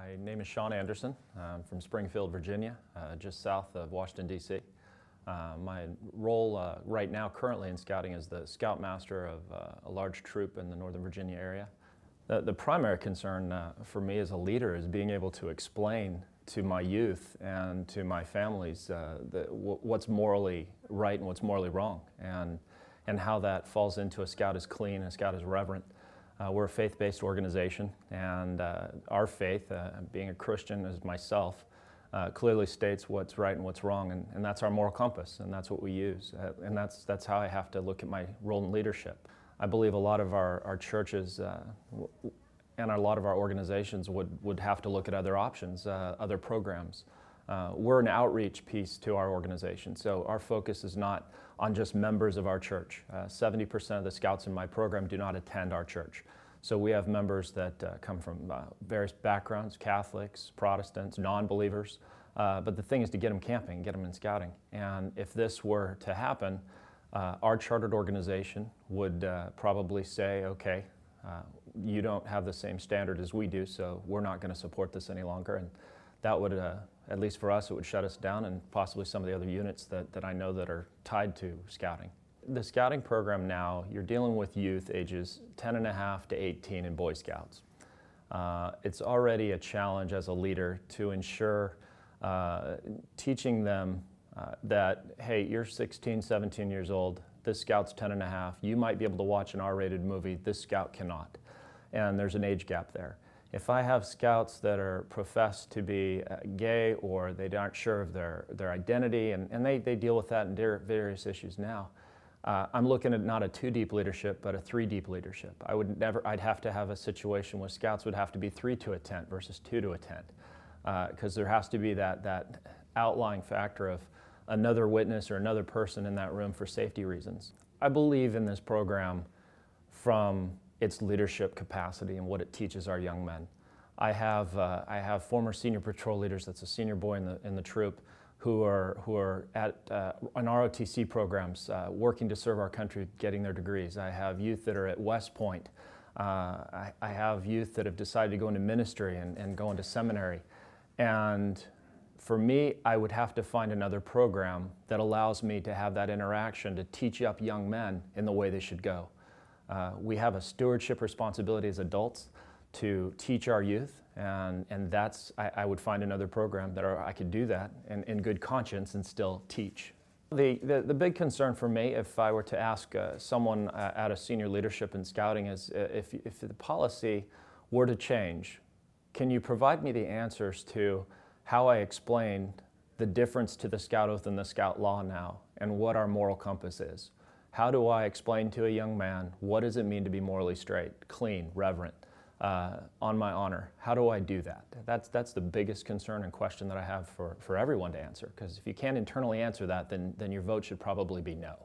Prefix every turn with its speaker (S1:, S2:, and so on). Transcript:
S1: My name is Shawn Anderson. I'm from Springfield, Virginia, just south of Washington, D.C. My role right now currently in scouting is the scoutmaster of a large troop in the Northern Virginia area. The primary concern for me as a leader is being able to explain to my youth and to my families what's morally right and what's morally wrong, and how that falls into a scout is clean, a scout is reverent. We're a faith-based organization, and our faith, being a Christian as myself, clearly states what's right and what's wrong, and that's our moral compass, and that's what we use. And that's how I have to look at my role in leadership. I believe a lot of our churches and a lot of our organizations would have to look at other options, other programs. We're an outreach piece to our organization, so our focus is not on just members of our church. 70% of the scouts in my program do not attend our church. So we have members that come from various backgrounds, Catholics, Protestants, non-believers, but the thing is to get them camping, get them in scouting. And if this were to happen, our chartered organization would probably say, okay, you don't have the same standard as we do, so we're not going to support this any longer. And that would, at least for us, it would shut us down, and possibly some of the other units that I know that are tied to scouting. The scouting program now, you're dealing with youth ages 10 and a half to 18 in Boy Scouts. It's already a challenge as a leader to ensure teaching them that, hey, you're 16, 17 years old, this scout's 10 and a half, you might be able to watch an R-rated movie, this scout cannot. And there's an age gap there. If I have scouts that are professed to be gay, or they aren't sure of their identity, and they deal with that in various issues now, I'm looking at not a 2-deep leadership, but a 3-deep leadership. I'd have to have a situation where scouts would have to be 3 to a tent versus 2 to a tent, because there has to be that outlying factor of another witness or another person in that room for safety reasons. I believe in this program from its leadership capacity and what it teaches our young men. I have former senior patrol leaders, that's a senior boy in the troop, who are at on ROTC programs, working to serve our country, getting their degrees. I have youth that are at West Point. I have youth that have decided to go into ministry and go into seminary. And for me, I would have to find another program that allows me to have that interaction to teach up young men in the way they should go. We have a stewardship responsibility as adults to teach our youth, and I would find another program that I could do that in good conscience and still teach. The big concern for me, if I were to ask someone at a senior leadership in scouting, is if the policy were to change, can you provide me the answers to how I explain the difference to the Scout Oath and the Scout Law now, and what our moral compass is? How do I explain to a young man, what does it mean to be morally straight, clean, reverent, on my honor? How do I do that? That's the biggest concern and question that I have for everyone to answer, because if you can't internally answer that, then your vote should probably be no.